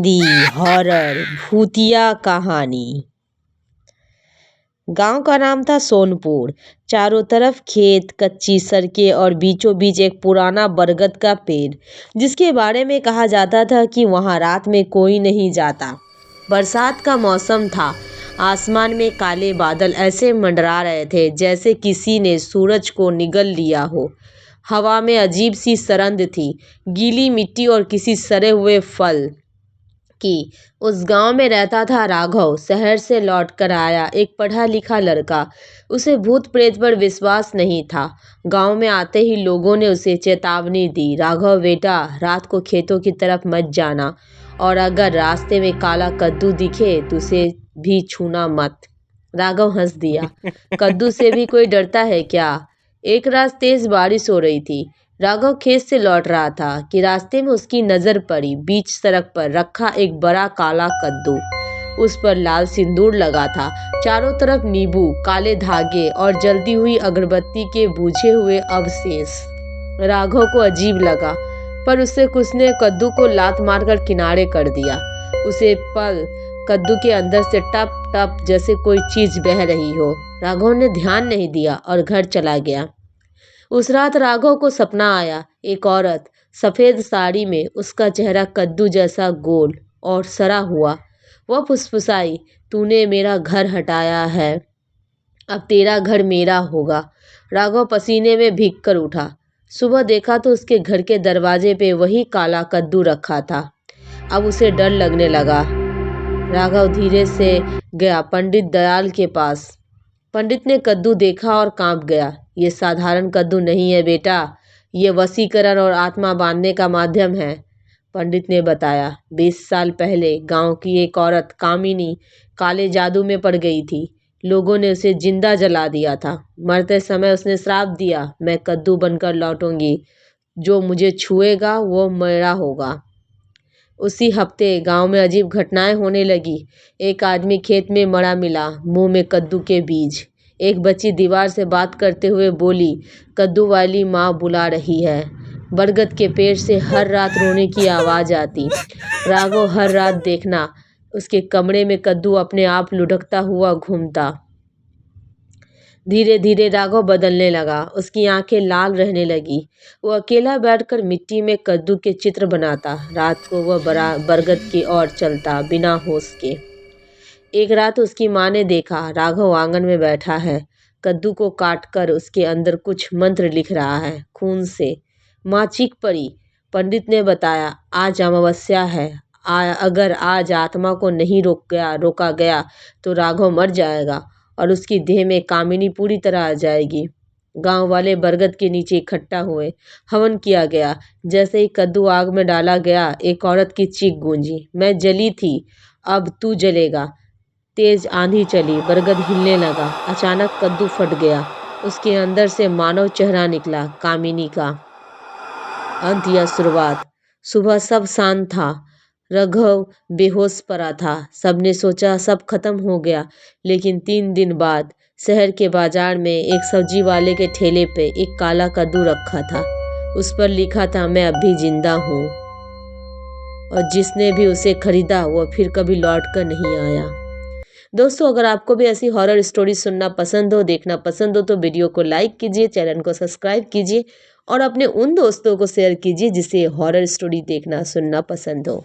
Hindi horror भूतिया कहानी। गांव का नाम था सोनपुर। चारों तरफ खेत, कच्ची सड़कें और बीचों बीच एक पुराना बरगद का पेड़, जिसके बारे में कहा जाता था कि वहां रात में कोई नहीं जाता। बरसात का मौसम था। आसमान में काले बादल ऐसे मंडरा रहे थे जैसे किसी ने सूरज को निगल लिया हो। हवा में अजीब सी सरंद थी, गीली मिट्टी और किसी सड़े हुए फल की। उस गांव में रहता था राघव, शहर से लौटकर आया एक पढ़ा लिखा लड़का। उसे भूत प्रेत पर विश्वास नहीं था। गांव में आते ही लोगों ने उसे चेतावनी दी, राघव बेटा, रात को खेतों की तरफ मत जाना, और अगर रास्ते में काला कद्दू दिखे तो उसे भी छूना मत। राघव हंस दिया, कद्दू से भी कोई डरता है क्या? एक रात तेज बारिश हो रही थी। राघव खेत से लौट रहा था कि रास्ते में उसकी नजर पड़ी बीच सड़क पर रखा एक बड़ा काला कद्दू। उस पर लाल सिंदूर लगा था, चारों तरफ नींबू, काले धागे और जलती हुई अगरबत्ती के बुझे हुए अवशेष। राघव को अजीब लगा, पर उससे कुछ ने कद्दू को लात मारकर किनारे कर दिया। उसे पल कद्दू के अंदर से टप टप जैसे कोई चीज बह रही हो। राघव ने ध्यान नहीं दिया और घर चला गया। उस रात राघव को सपना आया, एक औरत सफेद साड़ी में, उसका चेहरा कद्दू जैसा गोल और सड़ा हुआ। वह फुसफुसाई, तूने मेरा घर हटाया है, अब तेरा घर मेरा होगा। राघव पसीने में भीग कर उठा। सुबह देखा तो उसके घर के दरवाजे पे वही काला कद्दू रखा था। अब उसे डर लगने लगा। राघव धीरे से गया पंडित दयाल के पास। पंडित ने कद्दू देखा और कांप गया। ये साधारण कद्दू नहीं है बेटा, ये वशीकरण और आत्मा बांधने का माध्यम है। पंडित ने बताया, 20 साल पहले गांव की एक औरत कामिनी काले जादू में पड़ गई थी। लोगों ने उसे जिंदा जला दिया था। मरते समय उसने श्राप दिया, मैं कद्दू बनकर लौटूंगी, जो मुझे छुएगा वो मेरा होगा। उसी हफ्ते गांव में अजीब घटनाएं होने लगी। एक आदमी खेत में मरा मिला, मुंह में कद्दू के बीज। एक बच्ची दीवार से बात करते हुए बोली, कद्दू वाली माँ बुला रही है। बरगद के पेड़ से हर रात रोने की आवाज आती। राघव हर रात देखना, उसके कमरे में कद्दू अपने आप लुढ़कता हुआ घूमता। धीरे धीरे राघव बदलने लगा, उसकी आंखें लाल रहने लगी। वो अकेला बैठकर मिट्टी में कद्दू के चित्र बनाता। रात को वह बरगद की ओर चलता बिना होश के। एक रात उसकी माँ ने देखा, राघव आंगन में बैठा है, कद्दू को काटकर उसके अंदर कुछ मंत्र लिख रहा है खून से। माँ चीख पड़ी। पंडित ने बताया, आज अमावस्या है, अगर आज आत्मा को नहीं रोका गया तो राघव मर जाएगा और उसकी देह में कामिनी पूरी तरह आ जाएगी। गांव वाले बरगद के नीचे इकट्ठा हुए। हवन किया गया। जैसे ही कद्दू आग में डाला गया, एक औरत की चीख गूंजी, मैं जली थी, अब तू जलेगा। तेज आंधी चली, बरगद हिलने लगा। अचानक कद्दू फट गया, उसके अंदर से मानव चेहरा निकला, कामिनी का। अंत या शुरुआत। सुबह सब शांत था। राघव बेहोश पड़ा था। सबने सोचा सब खत्म हो गया, लेकिन 3 दिन बाद शहर के बाजार में एक सब्जी वाले के ठेले पे एक काला कद्दू रखा था। उस पर लिखा था, मैं अब भी जिंदा हूँ। और जिसने भी उसे खरीदा वो फिर कभी लौट कर नहीं आया। दोस्तों, अगर आपको भी ऐसी हॉरर स्टोरी सुनना पसंद हो, देखना पसंद हो, तो वीडियो को लाइक कीजिए, चैनल को सब्सक्राइब कीजिए और अपने उन दोस्तों को शेयर कीजिए जिसे हॉरर स्टोरी देखना सुनना पसंद हो।